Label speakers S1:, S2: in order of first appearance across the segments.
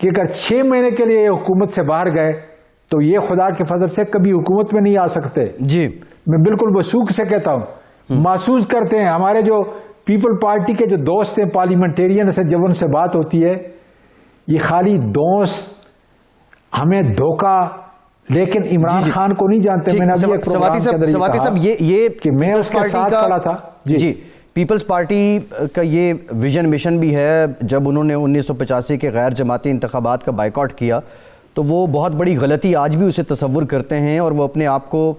S1: کہ اگر 6 مہینے کے لیے یہ حکومت سے باہر گئے تو یہ خدا کے فضل سے کبھی حکومت میں نہیں آ سکتے.
S2: جی
S1: میں بالکل وثوق سے کہتا ہوں. محسوس کرتے ہیں ہمارے جو پیپل پارٹی کے جو دوست ہیں پارلیمنٹیرین سے، جب ان سے بات ہوتی ہے یہ خالی دوست ہمیں دھوکہ، لیکن عمران خان کو نہیں جانتے. میں نے ابھی ایک پروگرام کے اندر
S2: سواتی صاحب یہ
S1: کہ میں اس کے ساتھ کھڑا تھا.
S2: جی پیپلز پارٹی کا یہ ویژن مشن بھی ہے. جب انہوں نے 1985 کے غیر جماعتی انتخابات کا بائیکاٹ کیا تو وہ بہت بڑی غلطی آج بھی اسے تصور کرتے ہیں، اور وہ اپنے آپ کو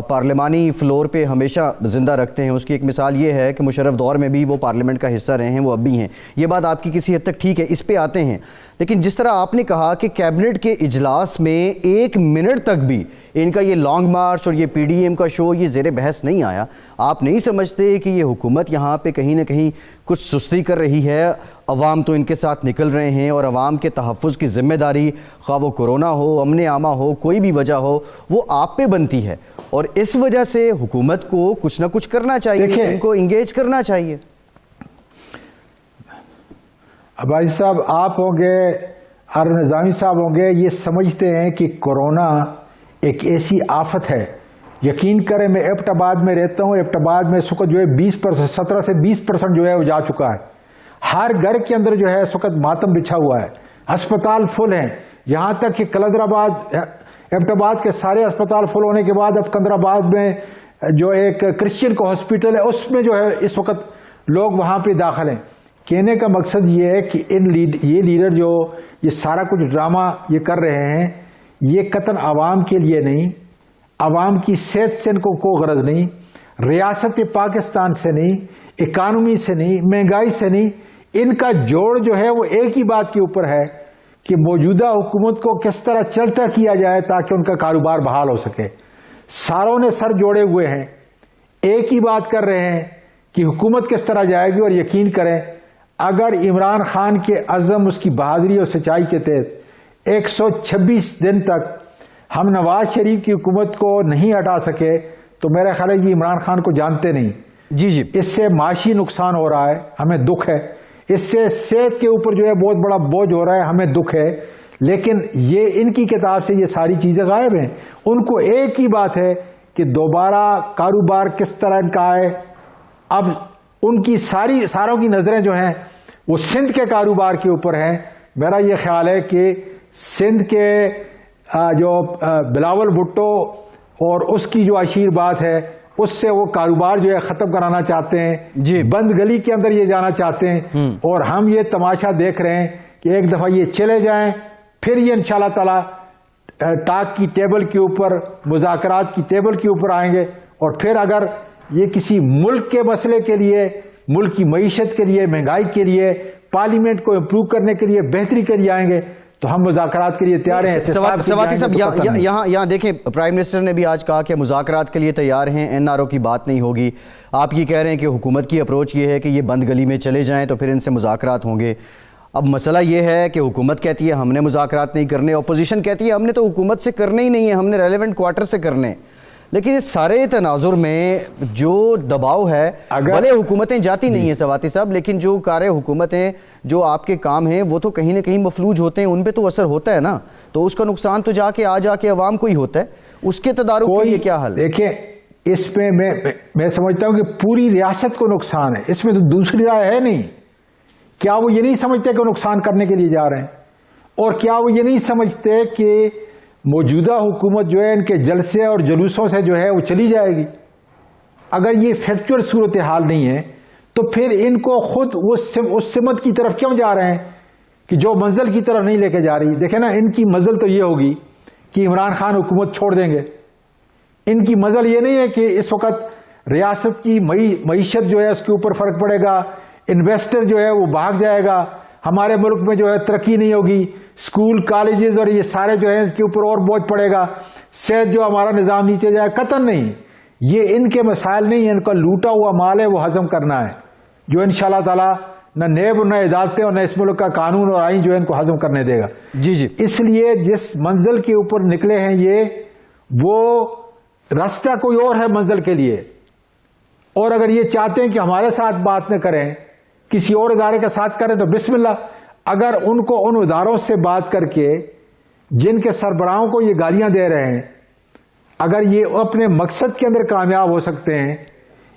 S2: پارلیمانی فلور پہ ہمیشہ زندہ رکھتے ہیں. اس کی ایک مثال یہ ہے کہ مشرف دور میں بھی وہ پارلیمنٹ کا حصہ رہے ہیں، وہ اب بھی ہیں. یہ بات آپ کی کسی حد تک ٹھیک ہے، اس پہ آتے ہیں. لیکن جس طرح آپ نے کہا کہ کیبنٹ کے اجلاس میں 1 منٹ تک بھی ان کا یہ لانگ مارچ اور یہ پی ڈی ایم کا شو یہ زیر بحث نہیں آیا، آپ نہیں سمجھتے کہ یہ حکومت یہاں پہ کہیں نہ کہیں کچھ سستی کر رہی ہے؟ عوام تو ان کے ساتھ نکل رہے ہیں، اور عوام کے تحفظ کی ذمہ داری، خواہ وہ کورونا ہو، امن عامہ ہو، کوئی بھی وجہ ہو، وہ آپ پہ بنتی ہے، اور اس وجہ سے حکومت کو کچھ نہ کچھ کرنا چاہیے، ان کو انگیج کرنا چاہیے.
S1: عباسی صاحب آپ ہوں گے اور نظامی صاحب ہوں گے، یہ سمجھتے ہیں کہ کورونا ایک ایسی آفت ہے. یقین کریں میں ایبٹ آباد میں رہتا ہوں، ایبٹ آباد میں اس وقت جو ہے 17 سے 20% جو ہے وہ جا چکا ہے. ہر گھر کے اندر جو ہے اس وقت ماتم بچھا ہوا ہے. ہسپتال فل ہیں، یہاں تک کہ کلندر آباد، ایبٹ آباد کے سارے ہسپتال فل ہونے کے بعد اب کلندر آباد میں جو ایک کرسچین کا ہاسپٹل ہے اس میں جو ہے اس وقت لوگ وہاں پہ داخل ہیں. کہنے کا مقصد یہ ہے کہ یہ لیڈر جو یہ سارا کچھ ڈرامہ یہ کر رہے ہیں، یہ قطعاً عوام کے لیے نہیں، عوام کی صحت سے ان کو کوئی غرض نہیں، ریاست پاکستان سے نہیں، اکانومی سے نہیں، مہنگائی سے نہیں. ان کا جوڑ جو ہے وہ ایک ہی بات کے اوپر ہے کہ موجودہ حکومت کو کس طرح چلتا کیا جائے تاکہ ان کا کاروبار بحال ہو سکے. ساروں نے سر جوڑے ہوئے ہیں، ایک ہی بات کر رہے ہیں کہ حکومت کس طرح جائے گی. اور یقین کریں اگر عمران خان کے عزم، اس کی بہادری اور سچائی کے تحت 126 دن تک ہم نواز شریف کی حکومت کو نہیں ہٹا سکے تو میرا خیال ہے یہ عمران خان کو جانتے نہیں.
S2: جی
S1: اس سے معاشی نقصان ہو رہا ہے، ہمیں دکھ ہے. اس سے صحت کے اوپر جو ہے بہت بڑا بوجھ ہو رہا ہے، ہمیں دکھ ہے. لیکن یہ ان کی کتاب سے یہ ساری چیزیں غائب ہیں. ان کو ایک ہی بات ہے کہ دوبارہ کاروبار کس طرح ان کا آئے. اب ان کی ساروں کی نظریں جو ہیں وہ سندھ کے کاروبار کے اوپر ہیں. میرا یہ خیال ہے کہ سندھ کے جو بلاول بھٹو اور اس کی جو عشیر بات ہے اس سے وہ کاروبار جو ہے ختم کرانا چاہتے ہیں.
S2: جی
S1: بند گلی کے اندر یہ جانا چاہتے ہیں. اور ہم یہ تماشا دیکھ رہے ہیں کہ ایک دفعہ یہ چلے جائیں، پھر یہ انشاءاللہ تعالی ٹاک کی ٹیبل کے اوپر، مذاکرات کی ٹیبل کے اوپر آئیں گے. اور پھر اگر یہ کسی ملک کے مسئلے کے لیے، ملک کی معیشت کے لیے، مہنگائی کے لیے، پارلیمنٹ کو امپروو کرنے کے لیے، بہتری کے لیے آئیں گے تو ہم مذاکرات کے لیے تیار ہیں.
S2: سواتی صاحب یہاں دیکھیں، پرائم منسٹر نے بھی آج کہا کہ مذاکرات کے لیے تیار ہیں، این آر او کی بات نہیں ہوگی. آپ یہ کہہ رہے ہیں کہ حکومت کی اپروچ یہ ہے کہ یہ بند گلی میں چلے جائیں تو پھر ان سے مذاکرات ہوں گے. اب مسئلہ یہ ہے کہ حکومت کہتی ہے ہم نے مذاکرات نہیں کرنے، اپوزیشن کہتی ہے ہم نے تو حکومت سے کرنے ہی نہیں ہے، ہم نے ریلیونٹ کوارٹر سے کرنے. لیکن اس سارے تناظر میں جو دباؤ ہے، بھلے حکومتیں جاتی نہیں ہیں سواتی صاحب، لیکن جو کارِ حکومتیں، جو آپ کے کام ہیں وہ تو کہیں نہ کہیں مفلوج ہوتے ہیں، ان پہ تو اثر ہوتا ہے نا. تو اس کا نقصان تو جا کے عوام کو ہی ہوتا ہے. اس کے تدارک کے لیے کیا حل؟
S1: دیکھیں اس میں میں سمجھتا ہوں کہ پوری ریاست کو نقصان ہے، اس میں تو دوسری رائے ہے نہیں. کیا وہ یہ نہیں سمجھتے کہ وہ نقصان کرنے کے لیے جا رہے ہیں؟ اور کیا وہ یہ نہیں سمجھتے کہ موجودہ حکومت جو ہے ان کے جلسے اور جلوسوں سے جو ہے وہ چلی جائے گی؟ اگر یہ فیکچوئل صورتحال نہیں ہے تو پھر ان کو خود اس سمت کی طرف کیوں جا رہے ہیں کہ جو منزل کی طرف نہیں لے کے جا رہی؟ دیکھیں نا، ان کی منزل تو یہ ہوگی کہ عمران خان حکومت چھوڑ دیں گے. ان کی منزل یہ نہیں ہے کہ اس وقت ریاست کی معیشت جو ہے اس کے اوپر فرق پڑے گا، انویسٹر جو ہے وہ بھاگ جائے گا، ہمارے ملک میں جو ہے ترقی نہیں ہوگی، اسکول کالجز اور یہ سارے جو ہے اس کے اوپر اور بوجھ پڑے گا، صحت جو ہمارا نظام نیچے جائے. قطعاً نہیں. یہ ان کے مسائل نہیں ہیں، ان کا لوٹا ہوا مال ہے وہ ہضم کرنا ہے، جو انشاءاللہ تعالی نہ نیب نہ عدالتیں اور نہ اس ملک کا قانون اور آئین جو ہے ان کو ہضم کرنے دے گا.
S2: جی
S1: اس لیے جس منزل کے اوپر نکلے ہیں وہ راستہ کوئی اور ہے منزل کے لیے. اور اگر یہ چاہتے ہیں کہ ہمارے ساتھ بات نہ کریں، کسی اور ادارے کے ساتھ کریں تو بسم اللہ. اگر ان کو ان اداروں سے بات کر کے جن کے سربراہوں کو یہ گالیاں دے رہے ہیں اگر یہ اپنے مقصد کے اندر کامیاب ہو سکتے ہیں،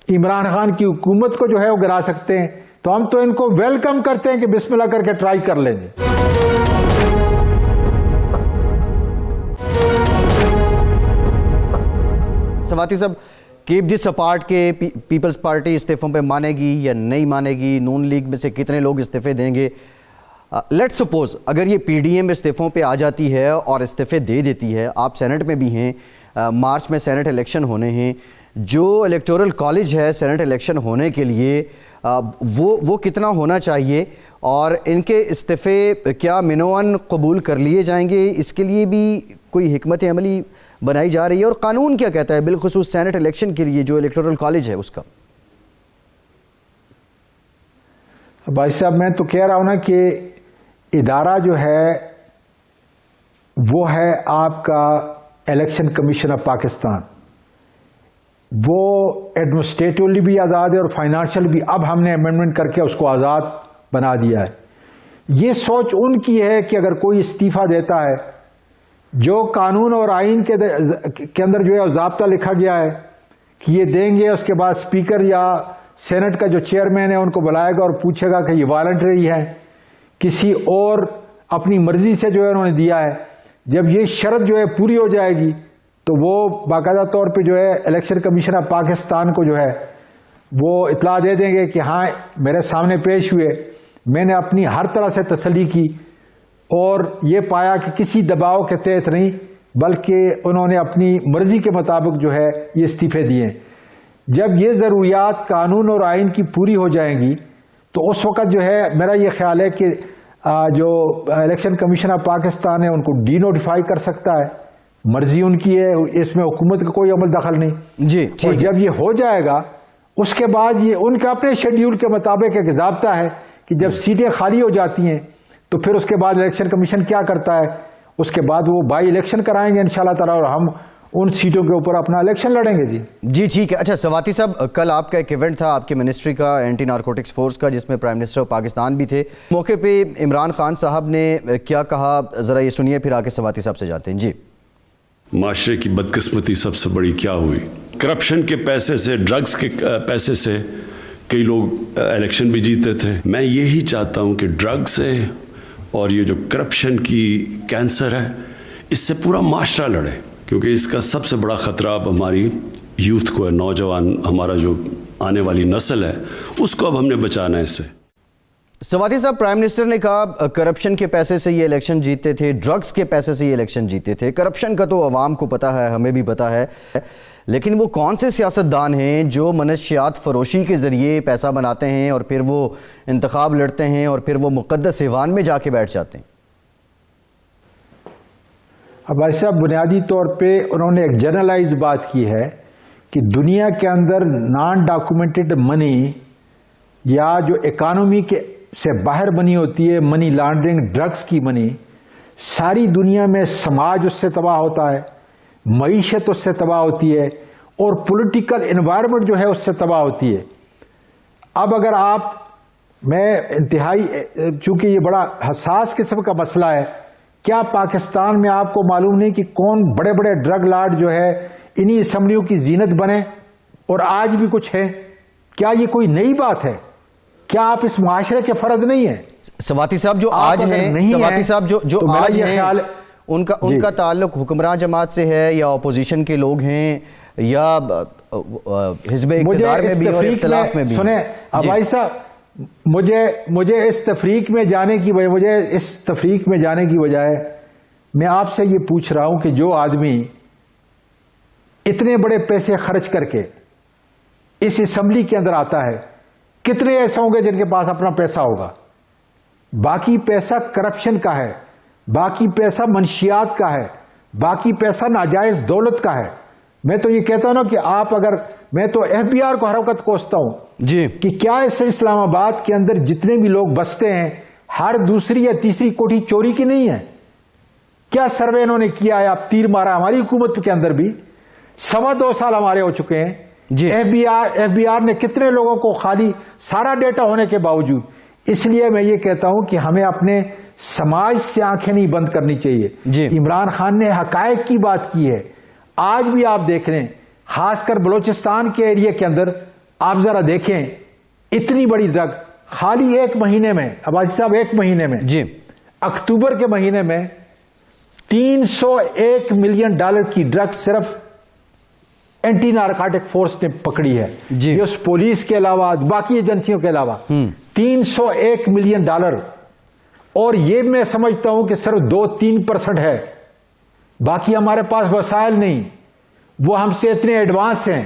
S1: عمران خان کی حکومت کو جو ہے وہ گرا سکتے ہیں، تو ہم تو ان کو ویلکم کرتے ہیں کہ بسم اللہ کر کے ٹرائی کر لیں گے۔
S2: سواتی صاحب، کیپ دس اپارٹ کے پیپلز پارٹی استعفوں پہ مانے گی یا نہیں مانے گی؟ نون لیگ میں سے کتنے لوگ استعفے دیں گے؟ لیٹ سپوز اگر یہ پی ڈی ایم استعفوں پہ آ جاتی ہے اور استعفے دے دیتی ہے، آپ سینٹ میں بھی ہیں، مارچ میں سینٹ الیکشن ہونے ہیں، جو الیکٹورل کالج ہے سینٹ الیکشن ہونے کے لیے وہ کتنا ہونا چاہیے، اور ان کے استعفے کیا منوعاً قبول کر لیے جائیں گے؟ اس کے لیے بھی کوئی حکمت عملی بنائی جا رہی ہے، اور قانون کیا کہتا ہے بالخصوص سینٹ الیکشن کے لیے جو الیکٹورل کالج ہے اس کا؟
S1: بھائی صاحب، میں تو کہہ رہا ہوں نا کہ ادارہ جو ہے وہ ہے آپ کا الیکشن کمیشن آف پاکستان، وہ ایڈمنسٹریٹولی بھی آزاد ہے اور فائنانشل بھی، اب ہم نے امینڈمنٹ کر کے اس کو آزاد بنا دیا ہے۔ یہ سوچ ان کی ہے کہ اگر کوئی استعفیٰ دیتا ہے، جو قانون اور آئین کے اندر جو ہے ضابطہ لکھا گیا ہے کہ یہ دیں گے، اس کے بعد اسپیکر یا سینٹ کا جو چیئرمین ہے ان کو بلائے گا اور پوچھے گا کہ یہ والنٹری ہے، کسی اور اپنی مرضی سے جو ہے انہوں نے دیا ہے۔ جب یہ شرط جو ہے پوری ہو جائے گی تو وہ باقاعدہ طور پہ جو ہے الیکشن کمیشن آف پاکستان کو جو ہے وہ اطلاع دے دیں گے کہ ہاں میرے سامنے پیش ہوئے، میں نے اپنی ہر طرح سے تسلی کی اور یہ پایا کہ کسی دباؤ کے تحت نہیں بلکہ انہوں نے اپنی مرضی کے مطابق جو ہے یہ استعفے دیے۔ جب یہ ضروریات قانون اور آئین کی پوری ہو جائیں گی تو اس وقت جو ہے میرا یہ خیال ہے کہ جو الیکشن کمیشن آف پاکستان ہے ان کو ڈی نوٹیفائی کر سکتا ہے، مرضی ان کی ہے، اس میں حکومت کا کوئی عمل دخل نہیں
S2: جی۔
S1: اور جب یہ ہو جائے گا اس کے بعد یہ ان کا اپنے شیڈیول کے مطابق ایک ضابطہ ہے کہ جب سیٹیں خالی ہو جاتی ہیں تو پھر اس کے بعد الیکشن کمیشن کیا کرتا ہے، اس کے بعد وہ بائی الیکشن کرائیں گے انشاءاللہ تعالی اور ہم ان سیٹوں کے اوپر اپنا الیکشن لڑیں گے۔
S2: جی ٹھیک ہے۔ اچھا سواتی صاحب، کل آپ کا ایک ایونٹ تھا آپ کی منسٹری کا، اینٹی نارکوٹکس فورس کا، جس میں پرائم منسٹر پاکستان بھی تھے۔ موقع پہ عمران خان صاحب نے کیا کہا، ذرا یہ سنیے پھر آ کے سواتی صاحب سے جاتے ہیں۔ جی۔
S3: معاشرے کی بدقسمتی سب سے بڑی کیا ہوئی؟ کرپشن کے پیسے سے، ڈرگز کے پیسے سے کئی لوگ الیکشن بھی جیتے تھے۔ میں یہی چاہتا ہوں کہ ڈرگ سے اور یہ جو کرپشن کی کینسر ہے اس سے پورا معاشرہ لڑے، کیونکہ اس کا سب سے بڑا خطرہ اب ہماری یوتھ کو ہے، نوجوان، ہمارا جو آنے والی نسل ہے اس کو اب ہم نے بچانا ہے اس سے۔
S2: سواتی صاحب، پرائم منسٹر نے کہا کرپشن کے پیسے سے یہ الیکشن جیتے تھے، ڈرگز کے پیسے سے یہ الیکشن جیتے تھے۔ کرپشن کا تو عوام کو پتہ ہے، ہمیں بھی پتہ ہے، لیکن وہ کون سے سیاستدان ہیں جو منشیات فروشی کے ذریعے پیسہ بناتے ہیں اور پھر وہ انتخاب لڑتے ہیں اور پھر وہ مقدس ایوان میں جا کے بیٹھ جاتے ہیں؟
S1: اب بھائی صاحب، بنیادی طور پہ انہوں نے ایک جنرلائز بات کی ہے کہ دنیا کے اندر نان ڈاکومنٹڈ منی یا جو اکانومی کے سے باہر بنی ہوتی ہے، منی لانڈرنگ، ڈرگز کی منی، ساری دنیا میں سماج اس سے تباہ ہوتا ہے، معیشت اس سے تباہ ہوتی ہے اور پولیٹیکل انوائرمنٹ جو ہے اس سے تباہ ہوتی ہے۔ اب اگر میں انتہائی، چونکہ یہ بڑا حساس قسم کا مسئلہ ہے، کیا پاکستان میں آپ کو معلوم نہیں کہ کون بڑے بڑے ڈرگ لارڈ جو ہے انہی اسمبلیوں کی زینت بنے اور آج بھی کچھ ہے؟ کیا یہ کوئی نئی بات ہے؟ کیا آپ اس معاشرے کے فرد نہیں ہیں؟
S2: سواتی صاحب جو آج ہیں، سواتی صاحب جو آج ہیں، ان کا تعلق حکمراں جماعت سے ہے یا اپوزیشن کے لوگ ہیں یا حزب اقتدار میں بھی اور اختلاف میں بھی؟
S1: سنیں بھائی صاحب، مجھے اس تفریق میں جانے کی بجائے میں آپ سے یہ پوچھ رہا ہوں کہ جو آدمی اتنے بڑے پیسے خرچ کر کے اس اسمبلی کے اندر آتا ہے، کتنے ایسے ہوں گے جن کے پاس اپنا پیسہ ہوگا؟ باقی پیسہ کرپشن کا ہے، باقی پیسہ منشیات کا ہے، باقی پیسہ ناجائز دولت کا ہے۔ میں تو یہ کہتا ہوں نا کہ میں تو ایف بی آر کو حرکت کوستا ہوں
S2: جی
S1: کہ کیا اس اسلام آباد کے اندر جتنے بھی لوگ بستے ہیں ہر دوسری یا تیسری کوٹھی چوری کی نہیں ہے؟ کیا سروے انہوں نے کیا ہے؟ آپ تیر مارا ہماری حکومت کے اندر بھی 2.25 سال ہمارے ہو چکے ہیں۔
S2: جی
S1: ایف بی آر نے کتنے لوگوں کو، خالی سارا ڈیٹا ہونے کے باوجود اس لیے میں یہ کہتا ہوں کہ ہمیں اپنے سماج سے آنکھیں نہیں بند کرنی چاہیے.
S2: جی.
S1: عمران خان نے حقائق کی بات کی ہے. آج بھی آپ دیکھ رہے ہیں خاص کر بلوچستان کے ایریا کے اندر آپ ذرا دیکھیں اتنی بڑی ڈرگ خالی ایک مہینے میں، عباسی صاحب ایک مہینے میں،
S2: جی
S1: اکتوبر کے مہینے میں $301 ملین کی ڈرگ صرف اینٹی نارکوٹک فورس نے پکڑی ہے.
S2: جی.
S1: یہ اس پولیس کے علاوہ باقی ایجنسیوں کے علاوہ $301 ملین. اور یہ میں سمجھتا ہوں کہ صرف 2-3% ہے. باقی ہمارے پاس وسائل نہیں، وہ ہم سے اتنے ایڈوانس ہیں،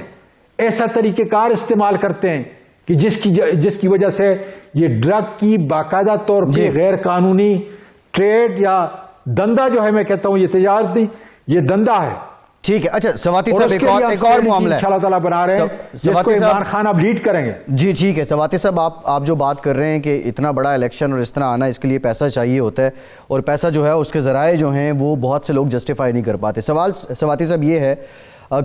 S1: ایسا طریقہ کار استعمال کرتے ہیں کہ جس کی وجہ سے یہ ڈرگ کی باقاعدہ طور پہ غیر قانونی ٹریڈ یا دندہ جو ہے، میں کہتا ہوں یہ تجارت نہیں، یہ دندہ ہے.
S2: ٹھیک ہے. اچھا سواتی صاحب ایک اور معاملہ ہے
S1: اللہ تعالیٰ بنا رہے ہیں جس کو عمران خان اب لیڈ کریں گے.
S2: جی ٹھیک ہے. سواتی صاحب آپ جو بات کر رہے ہیں کہ اتنا بڑا الیکشن اور اس طرح آنا، اس کے لیے پیسہ چاہیے ہوتا ہے، اور پیسہ جو ہے اس کے ذرائع جو ہیں وہ بہت سے لوگ جسٹیفائی نہیں کر پاتے. سوال سواتی صاحب یہ ہے،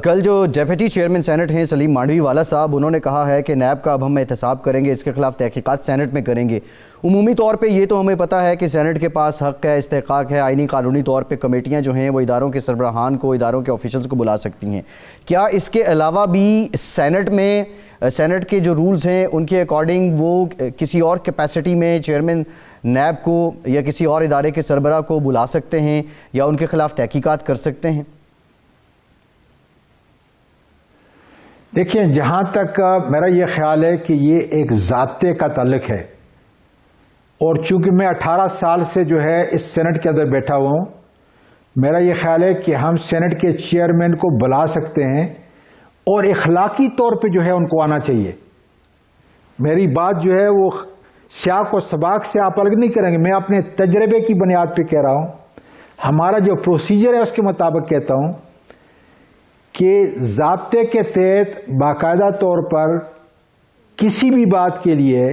S2: کل جو ڈیپٹی چیئرمین سینٹ ہیں سلیم مانڈوی والا صاحب، انہوں نے کہا ہے کہ نیب کا اب ہم احتساب کریں گے، اس کے خلاف تحقیقات سینٹ میں کریں گے. عمومی طور پہ یہ تو ہمیں پتہ ہے کہ سینٹ کے پاس حق ہے، استحقاق ہے، آئینی قانونی طور پہ کمیٹیاں جو ہیں وہ اداروں کے سربراہان کو، اداروں کے آفیشلز کو بلا سکتی ہیں. کیا اس کے علاوہ بھی سینٹ میں سینٹ کے جو رولز ہیں ان کے اکارڈنگ وہ کسی اور کیپیسٹی میں چیئرمین نیب کو یا کسی اور ادارے کے سربراہ کو بلا سکتے ہیں یا ان کے خلاف تحقیقات کر سکتے ہیں؟
S1: دیکھیں، جہاں تک میرا یہ خیال ہے کہ یہ ایک ضابطے کا تعلق ہے، اور چونکہ میں 18 سال سے جو ہے اس سینٹ کے اندر بیٹھا ہوا ہوں، میرا یہ خیال ہے کہ ہم سینٹ کے چیئرمین کو بلا سکتے ہیں اور اخلاقی طور پہ جو ہے ان کو آنا چاہیے. میری بات جو ہے وہ سیاق و سباق سے آپ الگ نہیں کریں گے، میں اپنے تجربے کی بنیاد پہ کہہ رہا ہوں. ہمارا جو پروسیجر ہے اس کے مطابق کہتا ہوں کہ ضابطے کے تحت باقاعدہ طور پر کسی بھی بات کے لیے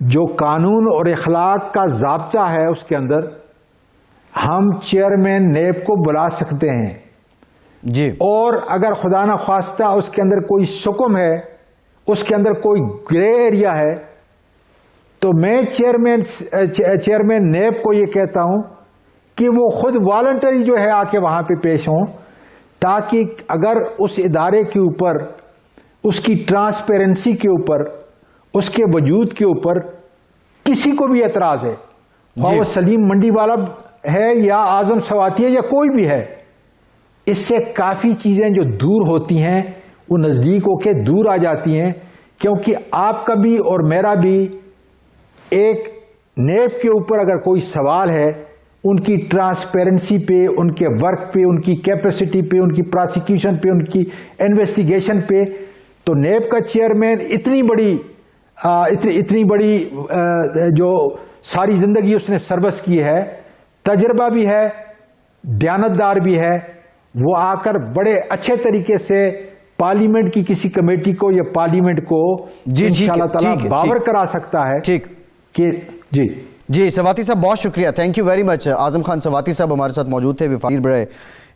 S1: جو قانون اور اخلاق کا ضابطہ ہے اس کے اندر ہم چیئرمین نیب کو بلا سکتے ہیں.
S2: جی. اور
S1: اگر خدا نہ خواستہ اس کے اندر کوئی سکم ہے، اس کے اندر کوئی گرے ایریا ہے، تو میں چیئرمین نیب کو یہ کہتا ہوں کہ وہ خود والنٹری جو ہے آ کے وہاں پہ پیش ہوں، تاکہ اگر اس ادارے کے اوپر، اس کی ٹرانسپیرنسی کے اوپر، اس کے وجود کے اوپر کسی کو بھی اعتراض ہے، وہ سلیم منڈی والا ہے یا اعظم سواتی ہے یا کوئی بھی ہے، اس سے کافی چیزیں جو دور ہوتی ہیں وہ نزدیک ہو کے دور آ جاتی ہیں. کیونکہ آپ کا بھی اور میرا بھی ایک نیب کے اوپر اگر کوئی سوال ہے، ان کی ٹرانسپیرنسی پہ، ان کے ورک پہ، ان کی کیپیسٹی پہ، ان کی پراسیکیوشن پہ، ان کی انویسٹیگیشن پہ، تو نیب کا چیئرمین اتنی بڑی جو ساری زندگی اس نے سروس کی ہے، تجربہ بھی ہے، دیانتدار بھی ہے، وہ آ کر بڑے اچھے طریقے سے پارلیمنٹ کی کسی کمیٹی کو یا پارلیمنٹ کو انشاءاللہ تعالی باور کرا سکتا ہے.
S2: ٹھیک
S1: کہ
S2: جی سواتی صاحب بہت شکریہ، تھینک یو ویری مچ. اعظم خان سواتی صاحب ہمارے ساتھ موجود تھے، وفاقی برائے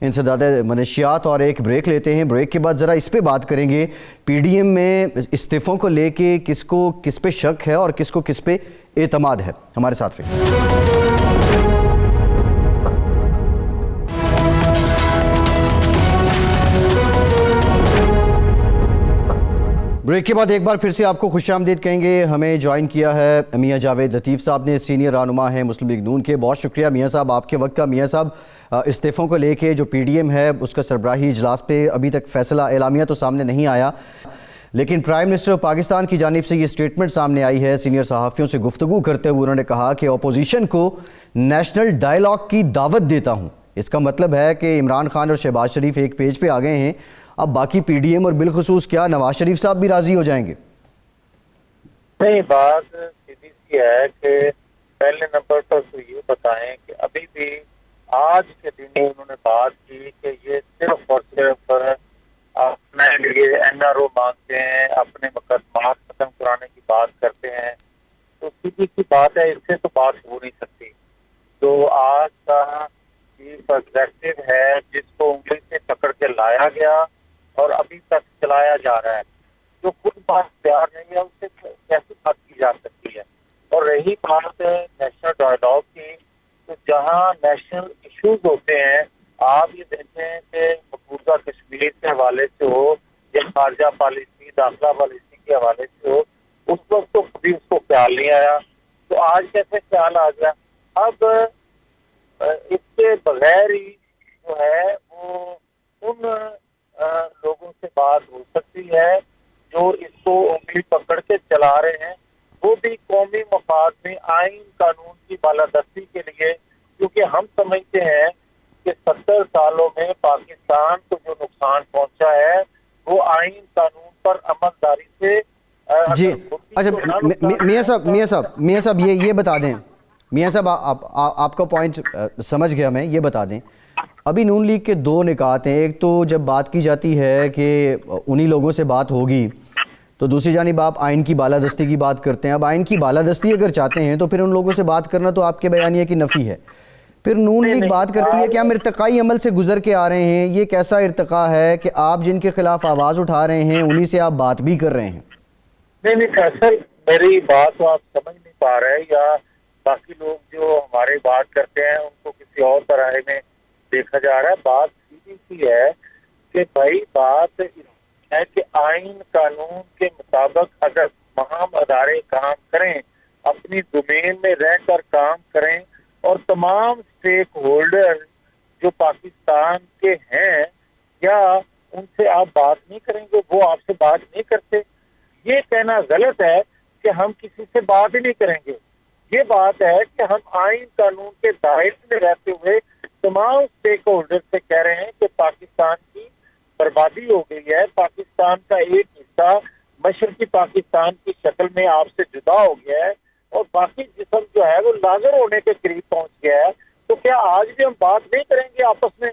S2: انسداد منشیات. اور ایک بریک لیتے ہیں، بریک کے بعد ذرا اس پہ بات کریں گے، پی ڈی ایم میں استعفوں کو لے کے کس کو کس پہ شک ہے اور کس کو کس پہ اعتماد ہے. ہمارے ساتھ رہیے. بریک کے بعد ایک بار پھر سے آپ کو خوش آمدید کہیں گے. ہمیں جوائن کیا ہے میاں جاوید لطیف صاحب نے، سینئر رہنما ہیں مسلم لیگ نون کے. بہت شکریہ میاں صاحب آپ کے وقت کا. میاں صاحب، استعفوں کو لے کے جو پی ڈی ایم ہے اس کا سربراہی اجلاس پہ ابھی تک فیصلہ اعلامیہ تو سامنے نہیں آیا، لیکن پرائم منسٹر پاکستان کی جانب سے یہ اسٹیٹمنٹ سامنے آئی ہے. سینئر صحافیوں سے گفتگو کرتے ہوئے انہوں نے کہا کہ اپوزیشن کو نیشنل ڈائیلاگ کی دعوت دیتا ہوں. اس کا مطلب ہے کہ عمران خان اور شہباز شریف ایک پیج پہ آ گئے ہیں، اب باقی پی ڈی ایم اور بالخصوص کیا نواز شریف صاحب بھی راضی ہو جائیں گے؟
S4: نہیں، بات سیدھی سی ہے کہ پہلے نمبر پر تو یہ بتائیں کہ ابھی بھی آج کے دن انہوں نے بات کی کہ یہ صرف اور صرف اپنے لیے این آر او مانگتے ہیں، اپنے مقدمات ختم کرانے کی بات کرتے ہیں. تو سیدھی سی بات ہے، اس سے تو بات ہو نہیں سکتی. جو آج کا چیف ایگزیکٹو ہے جس کو انگلی سے پکڑ کے لایا گیا اور ابھی تک چلایا جا رہا ہے، جو خود بات تیار نہیں ہے، اس سے کیسے بات کی جا سکتی ہے؟ اور رہی بات نیشنل ڈائلاگ کی، تو جہاں نیشنل ایشوز ہوتے ہیں، آپ یہ دیکھیں کہ مقبوضہ کشمیر کے حوالے سے ہو یا خارجہ پالیسی، داخلہ پالیسی کے حوالے سے ہو، اس وقت تو کبھی اس کو خیال نہیں آیا، تو آج کیسے خیال آ گیا؟ اب اس کے بغیر ہی جو ہے وہ ان لوگوں سے بات ہو سکتی ہے جو اس کو انگلی پکڑ کے چلا رہے ہیں، وہ بھی قومی مفاد میں آئین قانون کی بالادستی کے لیے، کیونکہ ہم سمجھتے ہیں کہ 70 سالوں میں پاکستان کو جو نقصان پہنچا ہے وہ آئین قانون پر عملداری سے
S2: جی اچھا میاں صاحب یہ بتا دیں، میاں صاحب آپ کا پوائنٹ سمجھ گیا میں، یہ بتا دیں ابھی نون لیگ کے دو نکات ہیں، ایک تو جب بات کی جاتی ہے کہ انہی لوگوں سے بات ہوگی، تو دوسری جانب آپ آئین کی بالادستی کی بات کرتے ہیں۔ اب آئین کی بالادستی اگر چاہتے ہیں تو پھر ان لوگوں سے بات کرنا تو آپ کے بیانیے کی نفی ہے۔ پھر نون لیگ بات کرتی ہے کہ ہم ارتقائی عمل سے گزر کے آ رہے ہیں، یہ کیسا ارتقاء ہے کہ آپ جن کے خلاف آواز اٹھا رہے ہیں انہی سے آپ بات بھی کر رہے ہیں؟
S4: نہیں فیصل، میری بات تو آپ سمجھ نہیں پا رہے، یا باقی لوگ جو ہمارے بات کرتے ہیں ان کو کسی اور طرح میں دیکھا جا رہا ہے۔ بات سیدھی سی ہے کہ بھائی بات ہے کہ آئین قانون کے مطابق اگر تمام ادارے کام کریں، اپنی ڈومین میں رہ کر کام کریں، اور تمام اسٹیک ہولڈر جو پاکستان کے ہیں یا ان سے آپ بات نہیں کریں گے، وہ آپ سے بات نہیں کرتے، یہ کہنا غلط ہے کہ ہم کسی سے بات ہی نہیں کریں گے۔ یہ بات ہے کہ ہم آئین قانون کے دائرے میں رہتے ہوئے تمام اسٹیک ہولڈر سے کہہ رہے ہیں کہ پاکستان کی بربادی ہو گئی ہے، پاکستان کا ایک حصہ مشرقی پاکستان کی شکل میں آپ سے جدا ہو گیا ہے، اور باقی جسم جو ہے وہ لاغر ہونے کے قریب پہنچ گیا ہے، تو کیا آج بھی ہم بات نہیں کریں گے آپس میں؟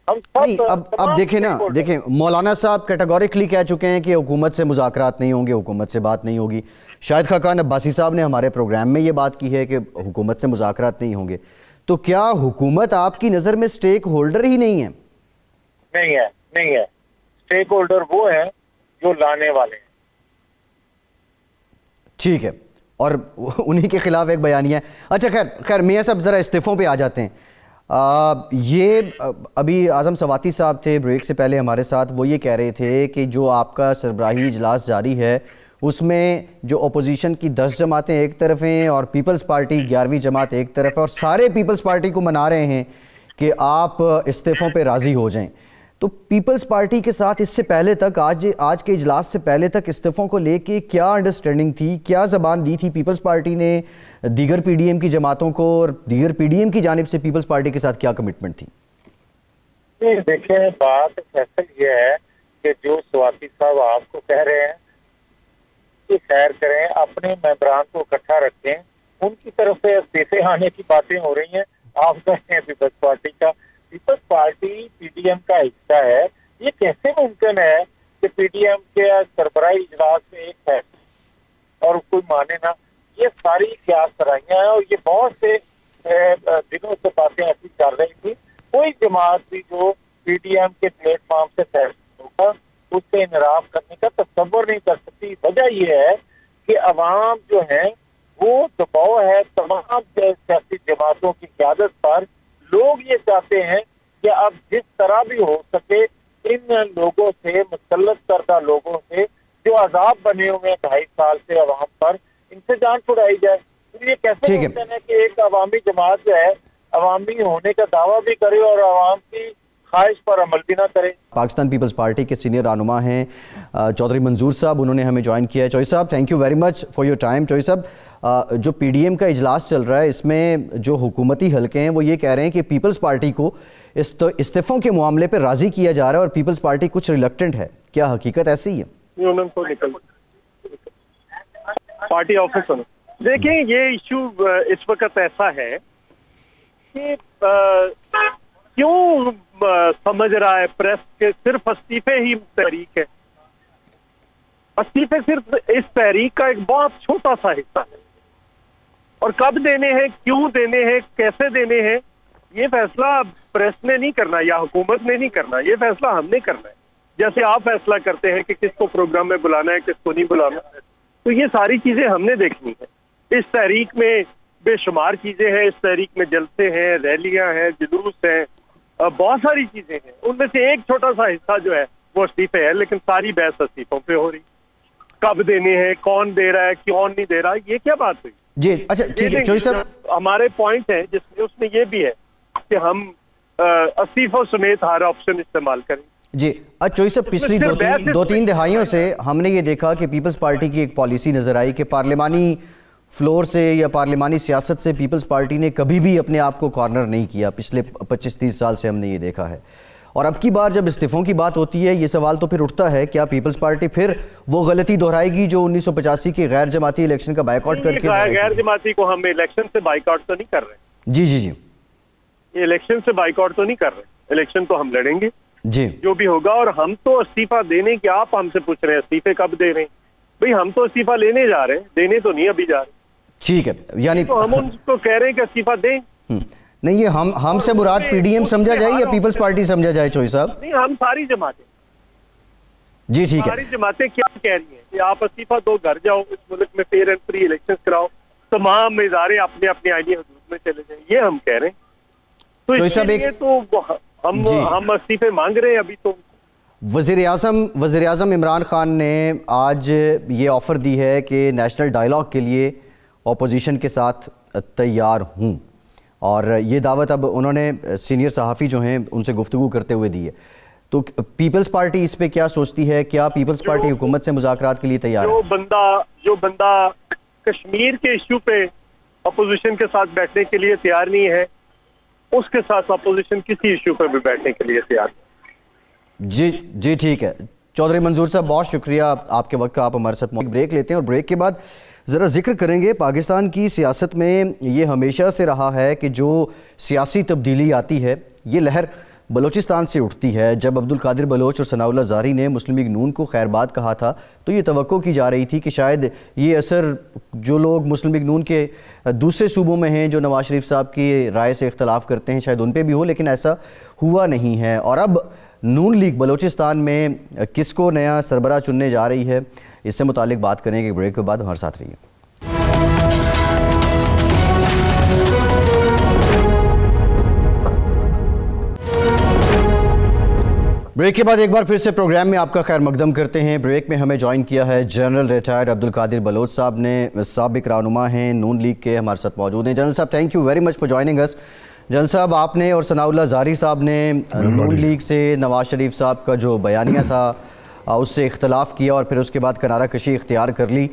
S4: ہم سب
S2: اب دیکھیں مولانا صاحب کیٹیگوریکلی کہہ چکے ہیں کہ حکومت سے مذاکرات نہیں ہوں گے، حکومت سے بات نہیں ہوگی۔ شاہد خاقان عباسی صاحب نے ہمارے پروگرام میں یہ بات کی ہے کہ حکومت سے مذاکرات نہیں ہوں گے، تو کیا حکومت آپ کی نظر میں سٹیک ہولڈر ہی نہیں ہے؟
S4: نہیں ہے، سٹیک ہولڈر وہ ہیں جو لانے والے ہیں۔
S2: ٹھیک ہے، اور انہی کے خلاف ایک بیانیہ ہے۔ اچھا خیر میاں صاحب ذرا استعفوں پہ آ جاتے ہیں۔ یہ ابھی اعظم سواتی صاحب تھے بریک سے پہلے ہمارے ساتھ، وہ یہ کہہ رہے تھے کہ جو آپ کا سربراہی اجلاس جاری ہے اس میں جو اپوزیشن کی 10 جماعتیں ایک طرف ہیں اور پیپلز پارٹی 11ویں جماعت ایک طرف ہے، اور سارے پیپلز پارٹی کو منا رہے ہیں کہ آپ استعفوں پہ راضی ہو جائیں۔ تو پیپلز پارٹی کے ساتھ اس سے پہلے تک آج کے اجلاس سے پہلے تک استعفوں کو لے کے کیا انڈرسٹینڈنگ تھی، کیا زبان دی تھی پیپلز پارٹی نے دیگر پی ڈی ایم کی جماعتوں کو، اور دیگر پی ڈی ایم کی جانب سے پیپلز پارٹی کے ساتھ کیا کمٹمنٹ تھی؟
S4: دیکھیں بات فیصل یہ ہے کہ جو سواتی صاحب آپ کو کہہ رہے ہیں کہ خیر کریں، اپنے ممبران کو اکٹھا رکھیں، ان کی طرف سے استعفے آنے کی باتیں ہو رہی ہیں، آپ کہتے ہیں پیپلز پارٹی کا، Peoples Party P D M کا حصہ ہے، یہ کیسے ممکن ہے کہ پی ڈی ایم کے سربراہی اجلاس میں ایک فیصلہ اور کوئی مانے نہ؟ یہ ساری قیاس کرائیاں ہیں، اور یہ بہت سے دنوں سے باتیں ایسی چل رہی تھی، کوئی جماعت بھی جو پی ڈی ایم کے پلیٹ فارم سے فیصلہ ہوگا اس سے انحراف کرنے کا تصور نہیں کر سکتی۔ وجہ یہ ہے کہ عوام جو ہیں وہ دباؤ ہے تمام سیاسی جماعتوں کی قیادت پر، لوگ یہ چاہتے ہیں کہ اب جس طرح بھی ہو سکے ان لوگوں سے، مسلط کردہ لوگوں سے جو عذاب بنے ہوئے 2.5 سال سے عوام پر، ان سے جان چھڑائی جائے۔ یہ کیسے ممکن ہے کہ ایک عوامی جماعت جو ہے عوامی ہونے کا دعویٰ بھی کرے اور عوام کی خواہش پر عمل بھی نہ کرے؟
S2: پاکستان پیپلز پارٹی کے سینئر رہنما ہیں چودھری منظور صاحب، انہوں نے ہمیں جوائن کیا ہے۔ چوئی صاحب thank you very much for your time. Choi صاحب جو پی ڈی ایم کا اجلاس چل رہا ہے اس میں جو حکومتی حلقے ہیں وہ یہ کہہ رہے ہیں کہ پیپلز پارٹی کو استعفوں کے معاملے پہ راضی کیا جا رہا ہے اور پیپلز پارٹی کچھ ریلکٹنٹ ہے، کیا حقیقت ایسی ہے؟
S5: پارٹی آفس ہونا، دیکھیں یہ ایشو اس وقت ایسا ہے کہ کیوں سمجھ رہا ہے پریس کے صرف استعفے ہی تحریک ہے؟ استعفے صرف اس تحریک کا ایک بہت چھوٹا سا حصہ ہے، اور کب دینے ہیں، کیوں دینے ہیں، کیسے دینے ہیں، یہ فیصلہ پریس نے نہیں کرنا یا حکومت نے نہیں کرنا، یہ فیصلہ ہم نے کرنا ہے۔ جیسے آپ فیصلہ کرتے ہیں کہ کس کو پروگرام میں بلانا ہے، کس کو نہیں بلانا، تو یہ ساری چیزیں ہم نے دیکھنی ہے۔ اس تحریک میں بے شمار چیزیں ہیں، اس تحریک میں جلسے ہیں، ریلیاں ہیں، جلوس ہیں، بہت ساری چیزیں ہیں. ان میں سے ایک چھوٹا سا حصہ جو ہے وہ استعفے ہے، لیکن ساری بحث استعفوں پہ ہو رہی. کب دینے ہیں، کون دے رہا ہے، کون نہیں دے رہا، یہ کیا بات ہوئی؟
S2: جی اچھا ٹھیک ہے چوہی صاحب،
S5: ہمارے پوائنٹ ہے جس میں اس میں یہ بھی ہے کہ ہم استعفوں سمیت ہر آپشن استعمال کریں.
S2: جی چوہی صاحب، پچھلی دو تین دہائیوں سے ہم نے یہ دیکھا کہ پیپلز پارٹی کی ایک پالیسی نظر آئی کہ پارلیمانی فلور سے یا پارلیمانی سیاست سے پیپلز پارٹی نے کبھی بھی اپنے آپ کو کارنر نہیں کیا. پچھلے 25-30 سال سے ہم نے یہ دیکھا ہے. اور اب کی بار جب استعفوں کی بات ہوتی ہے، یہ سوال تو پھر اٹھتا ہے کیا پیپلز پارٹی پھر وہ غلطی دہرائے گی جو 1985 کے غیر جماعتی الیکشن کا بائیکاٹ کر کے
S5: غیر جماعتی کو ہم الیکشن سے بائیکاٹ تو نہیں کر رہے.
S2: جی جی جی،
S5: یہ الیکشن سے بائیکاٹ تو نہیں کر رہے، الیکشن تو ہم لڑیں گے
S2: جی
S5: جو بھی ہوگا. اور ہم تو استعفیٰ دینے کی، آپ ہم سے پوچھ رہے ہیں استعفے کب دے رہے ہیں؟ بھئی ہم تو استعفیٰ لینے جا رہے ہیں، دینے تو نہیں ابھی جا رہے.
S2: ٹھیک ہے، یعنی
S5: تو ہم ان کو کہہ رہے ہیں کہ استعفیٰ دیں.
S2: نہیں، یہ ہم سے مراد پی ڈی ایم سمجھا جائے یا پیپلز پارٹی سمجھا جائے چوہی صاحب؟
S5: نہیں، ہم ساری جماعتیں،
S2: جی ٹھیک ہے.
S5: ساری جماعتیں کیا کہہ رہی ہیں کہ آپ استعفیٰ دو، گھر جاؤ، اس ملک میں فیئر اینڈ فری الیکشن کراؤ، تمام ادارے اپنے اپنے آئینی حدود میں چلے جائیں، یہ ہم کہہ رہے ہیں. تو اس کے لیے تو ہم استعفے مانگ رہے ہیں. ابھی تو
S2: وزیر اعظم عمران خان نے آج یہ آفر دی ہے کہ نیشنل ڈائیلاگ کے لیے اپوزیشن کے ساتھ تیار ہوں، اور یہ دعوت اب انہوں نے سینئر صحافی جو ہیں ان سے گفتگو کرتے ہوئے دی ہے. تو پیپلز پارٹی اس پہ کیا سوچتی ہے؟ کیا پیپلز پارٹی حکومت سے مذاکرات کے لیے تیار ہے؟
S5: جو بندہ کشمیر کے ایشو پہ اپوزیشن کے ساتھ بیٹھنے کے لیے تیار نہیں ہے، اس کے ساتھ اپوزیشن کسی ایشو پہ بھی بیٹھنے کے لیے تیار ہے.
S2: جی ٹھیک ہے. چودھری منظور صاحب، بہت شکریہ آپ کے وقت کا. آپ ہمارے ساتھ بریک لیتے ہیں اور بریک کے بعد ذرا ذکر کریں گے پاکستان کی سیاست میں یہ ہمیشہ سے رہا ہے کہ جو سیاسی تبدیلی آتی ہے یہ لہر بلوچستان سے اٹھتی ہے. جب عبدالقادر بلوچ اور ثناء اللہ زاری نے مسلم لیگ نون کو خیر باد کہا تھا تو یہ توقع کی جا رہی تھی کہ شاید یہ اثر جو لوگ مسلم لیگ نون کے دوسرے صوبوں میں ہیں جو نواز شریف صاحب کی رائے سے اختلاف کرتے ہیں شاید ان پہ بھی ہو، لیکن ایسا ہوا نہیں ہے. اور اب نون لیگ بلوچستان میں کس کو نیا سربراہ چننے جا رہی ہے، اس سے متعلق بات کریں گے بریک کے بعد. ہمارے ساتھ رہیے. بریک کے بعد ایک بار پھر سے پروگرام میں آپ کا خیر مقدم کرتے ہیں. بریک میں ہمیں جوائن کیا ہے جنرل ریٹائرڈ عبدالقادر بلوچ صاحب نے، سابق رہنما ہیں نون لیگ کے، ہمارے ساتھ موجود ہیں. جنرل صاحب، thank you very much for joining اس. جنرل صاحب، آپ نے اور ثناء اللہ زاری صاحب نے نون لیگ سے نواز شریف صاحب کا جو بیانیہ تھا اس سے اختلاف کیا اور پھر اس کے بعد کنارہ کشی اختیار کر لی،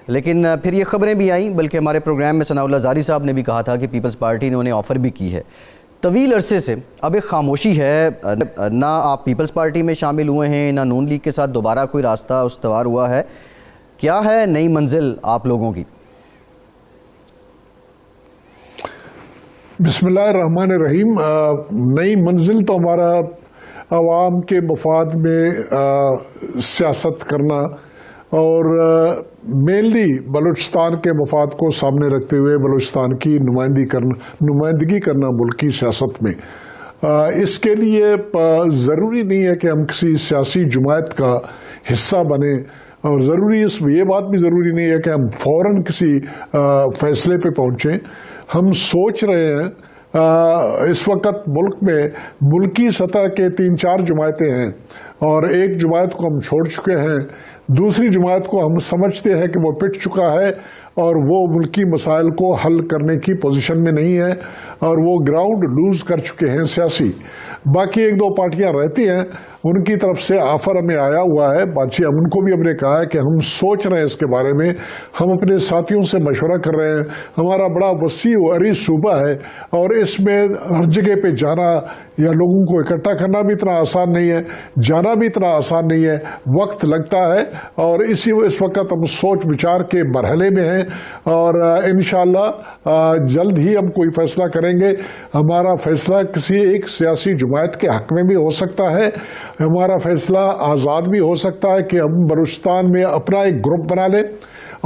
S2: لیکن پھر یہ خبریں بھی آئیں، بلکہ ہمارے پروگرام میں ثناء اللہ زاری صاحب نے بھی کہا تھا کہ پیپلز پارٹی نے انہیں آفر بھی کی ہے. طویل عرصے سے اب ایک خاموشی ہے، نہ آپ پیپلز پارٹی میں شامل ہوئے ہیں نہ نون لیگ کے ساتھ دوبارہ کوئی راستہ استوار ہوا ہے. کیا ہے نئی منزل آپ لوگوں کی؟
S6: بسم اللہ الرحمن الرحیم. نئی منزل تو ہمارا عوام کے مفاد میں سیاست کرنا اور مینلی بلوچستان کے مفاد کو سامنے رکھتے ہوئے بلوچستان کی نمائندگی کرنا ملکی سیاست میں. اس کے لیے ضروری نہیں ہے کہ ہم کسی سیاسی جماعت کا حصہ بنیں، اور ضروری اس میں یہ بات بھی ضروری نہیں ہے کہ ہم فوراً کسی فیصلے پہ پہنچیں. ہم سوچ رہے ہیں اس وقت ملک میں ملکی سطح کے 3-4 جماعتیں ہیں اور ایک جماعت کو ہم چھوڑ چکے ہیں، دوسری جماعت کو ہم سمجھتے ہیں کہ وہ پٹ چکا ہے اور وہ ملکی مسائل کو حل کرنے کی پوزیشن میں نہیں ہے اور وہ گراؤنڈ لوز کر چکے ہیں سیاسی. باقی 1-2 پارٹیاں رہتی ہیں، ان کی طرف سے آفر ہمیں آیا ہوا ہے. باقی ان کو بھی ہم نے کہا ہے کہ ہم سوچ رہے ہیں اس کے بارے میں، ہم اپنے ساتھیوں سے مشورہ کر رہے ہیں. ہمارا بڑا وسیع و عریض صوبہ ہے اور اس میں ہر جگہ پہ جانا یا لوگوں کو اکٹھا کرنا بھی اتنا آسان نہیں ہے، جانا بھی اتنا آسان نہیں ہے، وقت لگتا ہے. اور اس وقت ہم سوچ بچار کے مرحلے میں ہیں اور انشاءاللہ جلد ہی ہم کوئی فیصلہ کریں گے. ہمارا فیصلہ کسی ایک سیاسی جماعت کے حق میں بھی ہو سکتا ہے، ہمارا فیصلہ آزاد بھی ہو سکتا ہے کہ ہم بلوچستان میں اپنا ایک گروپ بنا لیں.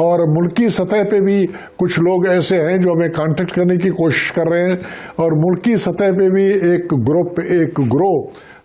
S6: اور ملکی سطح پہ بھی کچھ لوگ ایسے ہیں جو ہمیں کانٹیکٹ کرنے کی کوشش کر رہے ہیں اور ملکی سطح پہ بھی ایک گروہ